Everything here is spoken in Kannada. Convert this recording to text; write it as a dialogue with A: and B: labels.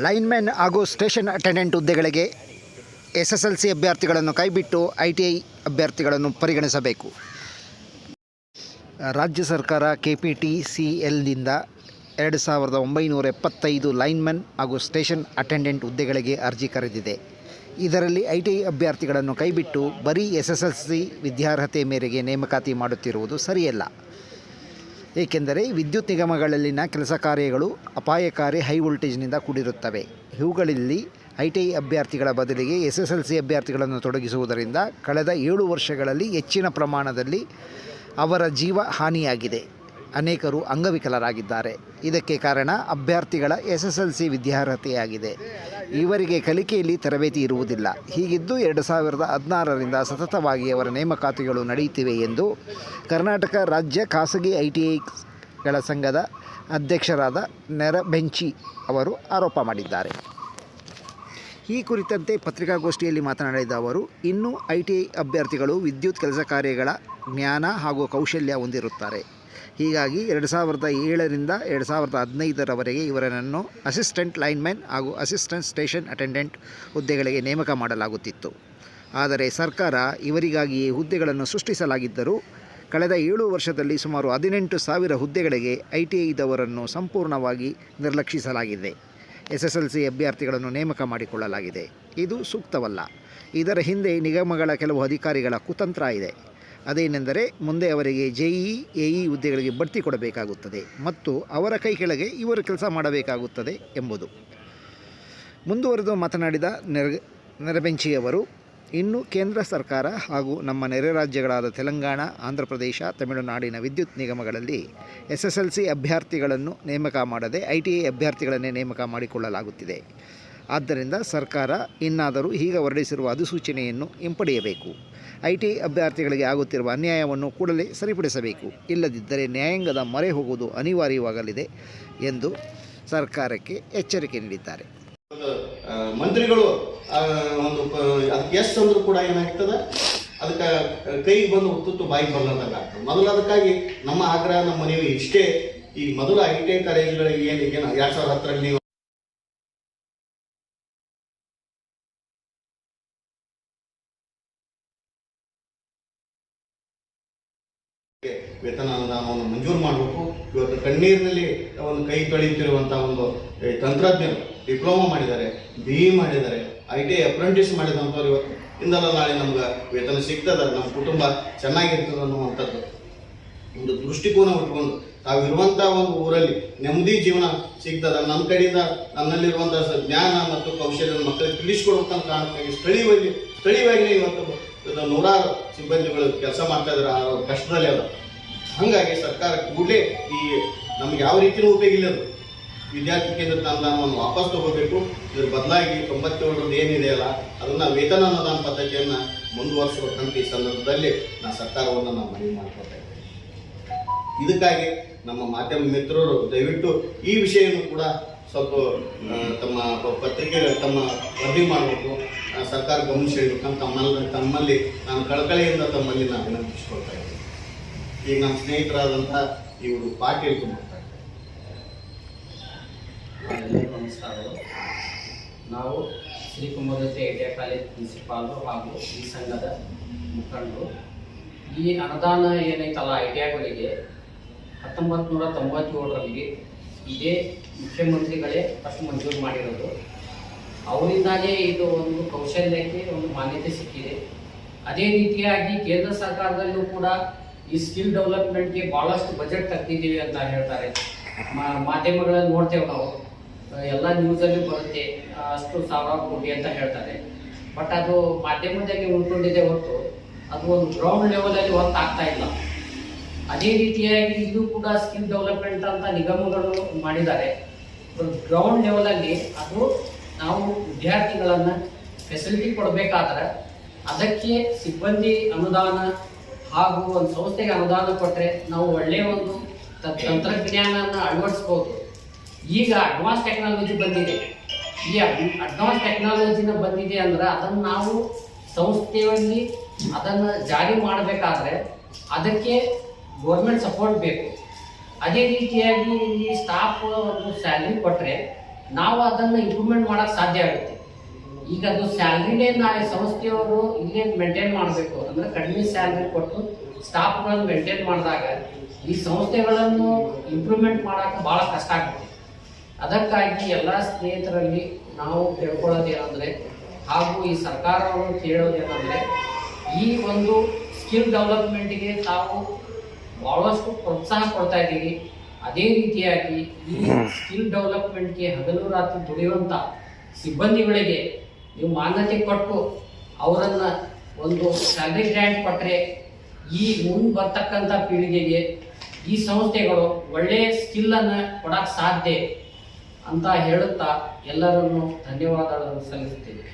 A: ಲೈನ್ಮೆನ್ ಹಾಗೂ ಸ್ಟೇಷನ್ ಅಟೆಂಡೆಂಟ್ ಹುದ್ದೆಗಳಿಗೆ SSLC ಅಭ್ಯರ್ಥಿಗಳನ್ನು ಕೈಬಿಟ್ಟು ITI ಅಭ್ಯರ್ಥಿಗಳನ್ನು ಪರಿಗಣಿಸಬೇಕು. ರಾಜ್ಯ ಸರ್ಕಾರ KPTCLನಿಂದ 2975 ಲೈನ್ಮನ್ ಹಾಗೂ ಸ್ಟೇಷನ್ ಅಟೆಂಡೆಂಟ್ ಹುದ್ದೆಗಳಿಗೆ ಅರ್ಜಿ ಕರೆದಿದೆ. ಇದರಲ್ಲಿ ITI ಅಭ್ಯರ್ಥಿಗಳನ್ನು ಕೈಬಿಟ್ಟು ಬರೀ SSLC ವಿದ್ಯಾರ್ಹತೆ ಮೇರೆಗೆ ನೇಮಕಾತಿ ಮಾಡುತ್ತಿರುವುದು ಸರಿಯಲ್ಲ. ಏಕೆಂದರೆ ವಿದ್ಯುತ್ ನಿಗಮಗಳಲ್ಲಿನ ಕೆಲಸ ಕಾರ್ಯಗಳು ಅಪಾಯಕಾರಿ ಹೈ ವೋಲ್ಟೇಜ್ನಿಂದ ಕೂಡಿರುತ್ತವೆ. ಇವುಗಳಲ್ಲಿ ITI ಅಭ್ಯರ್ಥಿಗಳ ಬದಲಿಗೆ SSLC ಅಭ್ಯರ್ಥಿಗಳನ್ನು ತೊಡಗಿಸುವುದರಿಂದ ಕಳೆದ 7 ವರ್ಷಗಳಲ್ಲಿ ಹೆಚ್ಚಿನ ಪ್ರಮಾಣದಲ್ಲಿ ಅವರ ಜೀವ ಹಾನಿಯಾಗಿದೆ. ಅನೇಕರು ಅಂಗವಿಕಲರಾಗಿದ್ದಾರೆ. ಇದಕ್ಕೆ ಕಾರಣ ಅಭ್ಯರ್ಥಿಗಳ SSLC ವಿದ್ಯಾರ್ಹತೆಯಾಗಿದೆ. ಇವರಿಗೆ ಕಲಿಕೆಯಲ್ಲಿ ತರಬೇತಿ ಇರುವುದಿಲ್ಲ. ಹೀಗಿದ್ದು 2016ರಿಂದ ಸತತವಾಗಿ ಅವರ ನೇಮಕಾತಿಗಳು ನಡೆಯುತ್ತಿವೆ ಎಂದು ಕರ್ನಾಟಕ ರಾಜ್ಯ ಖಾಸಗಿ ITIಗಳ ಸಂಘದ ಅಧ್ಯಕ್ಷರಾದ ನೆರಬೆಂಚಿ ಅವರು ಆರೋಪ ಮಾಡಿದ್ದಾರೆ. ಈ ಕುರಿತಂತೆ ಪತ್ರಿಕಾಗೋಷ್ಠಿಯಲ್ಲಿ ಮಾತನಾಡಿದ ಅವರು, ಇನ್ನೂ ITI ಅಭ್ಯರ್ಥಿಗಳು ವಿದ್ಯುತ್ ಕೆಲಸ ಕಾರ್ಯಗಳ ಜ್ಞಾನ ಹಾಗೂ ಕೌಶಲ್ಯ ಹೊಂದಿರುತ್ತಾರೆ. ಹೀಗಾಗಿ 2007ರಿಂದ 2015ರವರೆಗೆ ಇವರನ್ನು ಅಸಿಸ್ಟೆಂಟ್ ಲೈನ್ಮೆನ್ ಹಾಗೂ ಅಸಿಸ್ಟೆಂಟ್ ಸ್ಟೇಷನ್ ಅಟೆಂಡೆಂಟ್ ಹುದ್ದೆಗಳಿಗೆ ನೇಮಕ ಮಾಡಲಾಗುತ್ತಿತ್ತು. ಆದರೆ ಸರ್ಕಾರ ಇವರಿಗಾಗಿಯೇ ಹುದ್ದೆಗಳನ್ನು ಸೃಷ್ಟಿಸಲಾಗಿದ್ದರೂ ಕಳೆದ 7 ವರ್ಷದಲ್ಲಿ ಸುಮಾರು 18,000 ಹುದ್ದೆಗಳಿಗೆ ITI ಇದ್ದವರನ್ನು ಸಂಪೂರ್ಣವಾಗಿ ನಿರ್ಲಕ್ಷಿಸಲಾಗಿದೆ. SSLC ಅಭ್ಯರ್ಥಿಗಳನ್ನು ನೇಮಕ ಮಾಡಿಕೊಳ್ಳಲಾಗಿದೆ. ಇದು ಸೂಕ್ತವಲ್ಲ. ಇದರ ಹಿಂದೆ ನಿಗಮಗಳ ಕೆಲವು ಅಧಿಕಾರಿಗಳ ಕುತಂತ್ರ ಇದೆ. ಅದೇನೆಂದರೆ, ಮುಂದೆ ಅವರಿಗೆ JEE AE ಹುದ್ದೆಗಳಿಗೆ ಬಡ್ತಿ ಕೊಡಬೇಕಾಗುತ್ತದೆ ಮತ್ತು ಅವರ ಕೈ ಕೆಳಗೆ ಇವರು ಕೆಲಸ ಮಾಡಬೇಕಾಗುತ್ತದೆ ಎಂಬುದು. ಮುಂದುವರೆದು ಮಾತನಾಡಿದ ನೆರಬೆಂಚಿಯವರು, ಇನ್ನು ಕೇಂದ್ರ ಸರ್ಕಾರ ಹಾಗೂ ನಮ್ಮ ನೆರೆ ರಾಜ್ಯಗಳಾದ ತೆಲಂಗಾಣ, ಆಂಧ್ರ ಪ್ರದೇಶ, ತಮಿಳುನಾಡಿನ ವಿದ್ಯುತ್ ನಿಗಮಗಳಲ್ಲಿ SSLC ಅಭ್ಯರ್ಥಿಗಳನ್ನು ನೇಮಕ ಮಾಡದೆ ITI ಅಭ್ಯರ್ಥಿಗಳನ್ನೇ ನೇಮಕ ಮಾಡಿಕೊಳ್ಳಲಾಗುತ್ತಿದೆ. ಆದ್ದರಿಂದ ಸರ್ಕಾರ ಇನ್ನಾದರೂ ಈಗ ಹೊರಡಿಸಿರುವ ಅಧಿಸೂಚನೆಯನ್ನು ಹಿಂಪಡೆಯಬೇಕು. ITI ಅಭ್ಯರ್ಥಿಗಳಿಗೆ ಆಗುತ್ತಿರುವ ಅನ್ಯಾಯವನ್ನು ಕೂಡಲೇ ಸರಿಪಡಿಸಬೇಕು. ಇಲ್ಲದಿದ್ದರೆ ನ್ಯಾಯಾಂಗದ ಮೊರೆ ಹೋಗುವುದು ಅನಿವಾರ್ಯವಾಗಲಿದೆ ಎಂದು ಸರ್ಕಾರಕ್ಕೆ ಎಚ್ಚರಿಕೆ ನೀಡಿದ್ದಾರೆ.
B: ಮಂತ್ರಿಗಳು ಒಂದು ಅದಕ್ಕೆ ಎಸ್ ಅಂದ್ರೂ ಕೂಡ ಏನಾಗ್ತದೆ, ಅದಕ್ಕೆ ಕೈಗೆ ಬಂದು ಉತ್ತುತ್ತು ಬಾಯಿಗೆ ಬರ್ಲಾರ್ದಂಗೆ ಆಗ್ತದೆ. ಮೊದಲು ಅದಕ್ಕಾಗಿ ನಮ್ಮ ಆಗ್ರಹ, ನಮ್ಮ ಮನವಿ ಇಷ್ಟೇ. ಈ ಮೊದಲು ITI ಕಾಲೇಜುಗಳಿಗೆ ಏನು 2010ರಲ್ಲಿ ನೀವು ವೇತನ ಅನುದಾನವನ್ನು ಮಂಜೂರು ಮಾಡಬೇಕು. ಇವತ್ತು ಕಣ್ಣೀರಿನಲ್ಲಿ ಒಂದು ಕೈ ತೊಳೆಯುತ್ತಿರುವಂಥ ಒಂದು ತಂತ್ರಜ್ಞರು ಡಿಪ್ಲೊಮಾ ಮಾಡಿದ್ದಾರೆ, BE ಮಾಡಿದ್ದಾರೆ, ITI ಅಪ್ರೆಂಟಿಸ್ ಮಾಡಿದಂಥವ್ರು ಇವತ್ತು ಇಂದಲ್ಲ ನಾಳೆ ನಮ್ಗೆ ವೇತನ ಸಿಗ್ತದೆ, ನಮ್ಮ ಕುಟುಂಬ ಚೆನ್ನಾಗಿರ್ತದೆ ಅನ್ನುವಂಥದ್ದು ಒಂದು ದೃಷ್ಟಿಕೋನ ಉಟ್ಕೊಂಡು ತಾವಿರುವಂಥ ಒಂದು ಊರಲ್ಲಿ ನೆಮ್ಮದಿ ಜೀವನ ಸಿಗ್ತದೆ. ನನ್ನ ಕಡೆಯಿಂದ ನನ್ನಲ್ಲಿರುವಂಥ ಜ್ಞಾನ ಮತ್ತು ಕೌಶಲ್ಯ ಮಕ್ಕಳಿಗೆ ತಿಳಿಸ್ಕೊಡ್ಬೇಕಂತ ಕಾರಣಕ್ಕಾಗಿ ಸ್ಥಳೀಯವಾಗಿ ಇವತ್ತು ನೂರಾರು ಸಿಬ್ಬಂದಿಗಳು ಕೆಲಸ ಮಾಡ್ತಾ ಇದ್ದಾರೆ. ಅವ್ರ ಕಷ್ಟದಲ್ಲಿ ಅದ. ಹಾಗಾಗಿ ಸರ್ಕಾರ ಕೂಡಲೇ ಈ ನಮ್ಗೆ ಯಾವ ರೀತಿಯೂ ಉಪಯೋಗ ಇಲ್ಲ, ವಿದ್ಯಾರ್ಥಿ ಕೇಂದ್ರದ ಅನುದಾನವನ್ನು ವಾಪಸ್ ತಗೋಬೇಕು. ಇದ್ರ ಬದಲಾಗಿ 97ರಲ್ಲಿ ಏನಿದೆಯಲ್ಲ ಅದನ್ನು ವೇತನ ಅನುದಾನ ಪದ್ಧತಿಯನ್ನು ಮುಂದುವರಿಸಬೇಕಂತ ಈ ಸಂದರ್ಭದಲ್ಲಿ ಸರ್ಕಾರವನ್ನು ನಾವು ಮನವಿ ಮಾಡ್ಕೊತಾ ಇದ್ದೇವೆ. ಇದಕ್ಕಾಗಿ ನಮ್ಮ ಮಾಧ್ಯಮ ಮಿತ್ರರು ದಯವಿಟ್ಟು ಈ ವಿಷಯವನ್ನು ಕೂಡ ಸ್ವಲ್ಪ ತಮ್ಮ ಪತ್ರಿಕೆಗಳು ತಮ್ಮ ವರದಿ ಮಾಡಬೇಕು, ಸರ್ಕಾರ ಗಮನಿಸಬೇಕಂತ ತಮ್ಮಲ್ಲಿ ನಾನು ಕಳಕಳಿಯಿಂದ ತಮ್ಮಲ್ಲಿ ನಾನು ವಿನಂತಿಸ್ಕೊಳ್ತಾ ಇದ್ದೀನಿ. ಈಗ ನಮ್ಮ ಸ್ನೇಹಿತರಾದಂಥ ಇವರು ಪಾಟೀಲ್ ಮಾಡ್ತಾ
C: ಇದ್ದಾರೆ. ನಮಸ್ಕಾರಗಳು. ನಾವು Shri Kumaraswamy ITI college principal ಹಾಗೂ ಈ ಸಂಘದ ಮುಖಂಡರು. ಈ ಅನುದಾನ ಏನೈತಲ್ಲ ITIಗಳಿಗೆ 1997ರಲ್ಲಿ ಇದೇ ಮುಖ್ಯಮಂತ್ರಿಗಳೇ ಫಸ್ಟ್ ಮಂಜೂರು ಮಾಡಿರೋದು. ಅವರಿಂದಾಗೇ ಇದು ಒಂದು ಕೌಶಲ್ಯಕ್ಕೆ ಒಂದು ಮಾನ್ಯತೆ ಸಿಕ್ಕಿದೆ. ಅದೇ ರೀತಿಯಾಗಿ ಕೇಂದ್ರ ಸರ್ಕಾರದಲ್ಲೂ ಕೂಡ ಈ ಸ್ಕಿಲ್ ಡೆವಲಪ್ಮೆಂಟ್ಗೆ ಭಾಳಷ್ಟು ಬಜೆಟ್ ತರ್ತಿದ್ದೀವಿ ಅಂತ ಹೇಳ್ತಾರೆ. ಮಾಧ್ಯಮಗಳಲ್ಲಿ ನೋಡ್ತೇವೆ ನಾವು, ಎಲ್ಲ ನ್ಯೂಸಲ್ಲಿ ಬರುತ್ತೆ, ಅಷ್ಟು ಸಾವಿರಾರು ಕೋಟಿ ಅಂತ ಹೇಳ್ತಾರೆ. ಬಟ್ ಅದು ಮಾಧ್ಯಮದಲ್ಲಿ ಉಳ್ಕೊಂಡಿದೆ ಹೊರತು ಅದು ಒಂದು ಗ್ರೌಂಡ್ ಲೆವೆಲಲ್ಲಿ ವರ್ಕ್ ಆಗ್ತಾ ಇಲ್ಲ. ಅದೇ ರೀತಿಯಾಗಿ ಇದು ಕೂಡ ಸ್ಕಿಲ್ ಡೆವಲಪ್ಮೆಂಟ್ ಅಂತ ನಿಗಮಗಳು ಮಾಡಿದ್ದಾರೆ. ಗ್ರೌಂಡ್ ಲೆವೆಲಲ್ಲಿ ಅದು ನಾವು ವಿದ್ಯಾರ್ಥಿಗಳನ್ನು ಫೆಸಿಲಿಟಿ ಕೊಡಬೇಕಾದ್ರೆ ಅದಕ್ಕೆ ಸಿಬ್ಬಂದಿ ಅನುದಾನ ಹಾಗೂ ಒಂದು ಸಂಸ್ಥೆಗೆ ಅನುದಾನ ಕೊಟ್ಟರೆ ನಾವು ಒಳ್ಳೆಯ ಒಂದು ತಂತ್ರಜ್ಞಾನನ ಅಳವಡಿಸ್ಬೋದು. ಈಗ ಅಡ್ವಾನ್ಸ್ ಟೆಕ್ನಾಲಜಿ ಬಂದಿದೆ. ಈ ಅಡ್ವಾನ್ಸ್ ಟೆಕ್ನಾಲಜಿನ ಬಂದಿದೆ ಅಂದ್ರೆ ಅದನ್ನು ನಾವು ಸಂಸ್ಥೆಯಲ್ಲಿ ಅದನ್ನು ಜಾರಿ ಮಾಡಬೇಕಾದ್ರೆ ಅದಕ್ಕೆ ಗೌರ್ಮೆಂಟ್ ಸಪೋರ್ಟ್ ಬೇಕು. ಅದೇ ರೀತಿಯಾಗಿ ಇಲ್ಲಿ ಸ್ಟಾಫ್ ಒಂದು ಸ್ಯಾಲ್ರಿ ಕೊಟ್ಟರೆ ನಾವು ಅದನ್ನು ಇಂಪ್ರೂವ್ಮೆಂಟ್ ಮಾಡೋಕ್ಕೆ ಸಾಧ್ಯ ಆಗುತ್ತೆ. ಈಗ ಅದು ಸ್ಯಾಲ್ರಿನೇ ನಾಳೆ ಸಂಸ್ಥೆಯವರು ಇಲ್ಲೇ ಮೇಂಟೈನ್ ಮಾಡಬೇಕು ಅಂದರೆ ಕಡಿಮೆ ಸ್ಯಾಲ್ರಿ ಕೊಟ್ಟು ಸ್ಟಾಫ್ಗಳನ್ನು ಮೇಂಟೈನ್ ಮಾಡಿದಾಗ ಈ ಸಂಸ್ಥೆಗಳನ್ನು ಇಂಪ್ರೂವ್ಮೆಂಟ್ ಮಾಡೋಕ್ಕೆ ಭಾಳ ಕಷ್ಟ ಆಗುತ್ತೆ. ಅದಕ್ಕಾಗಿ ಎಲ್ಲ ಸ್ನೇಹಿತರಲ್ಲಿ ನಾವು ಕೇಳ್ಕೊಳ್ಳೋದೇನೆಂದರೆ ಹಾಗೂ ಈ ಸರ್ಕಾರವನ್ನು ಕೇಳೋದೇನೆಂದರೆ ಈ ಒಂದು ಸ್ಕಿಲ್ ಡೆವಲಪ್ಮೆಂಟ್ಗೆ ತಾವು ಭಾಳಷ್ಟು ಪ್ರೋತ್ಸಾಹ ಕೊಡ್ತಾ ಇದ್ದೀವಿ. ಅದೇ ರೀತಿಯಾಗಿ ಈ ಸ್ಕಿಲ್ ಡೆವಲಪ್ಮೆಂಟ್ಗೆ ಹಗಲು ರಾತ್ರಿ ದುಡಿಯುವಂಥ ಸಿಬ್ಬಂದಿಗಳಿಗೆ ನೀವು ಮಾನ್ಯತೆ ಕೊಟ್ಟು ಅವರನ್ನು ಒಂದು ಸ್ಯಾಲರಿ ಗ್ರ್ಯಾಂಟ್ ಕೊಟ್ಟರೆ ಈ ಮುಂದೆ ಬರ್ತಕ್ಕಂಥ ಪೀಳಿಗೆಗೆ ಈ ಸಂಸ್ಥೆಗಳು ಒಳ್ಳೆಯ ಸ್ಕಿಲ್ಲನ್ನು ಕೊಡಕ್ಕೆ ಸಾಧ್ಯ ಅಂತ ಹೇಳುತ್ತಾ ಎಲ್ಲರನ್ನು ಧನ್ಯವಾದಗಳನ್ನು ಸಲ್ಲಿಸುತ್ತೇವೆ.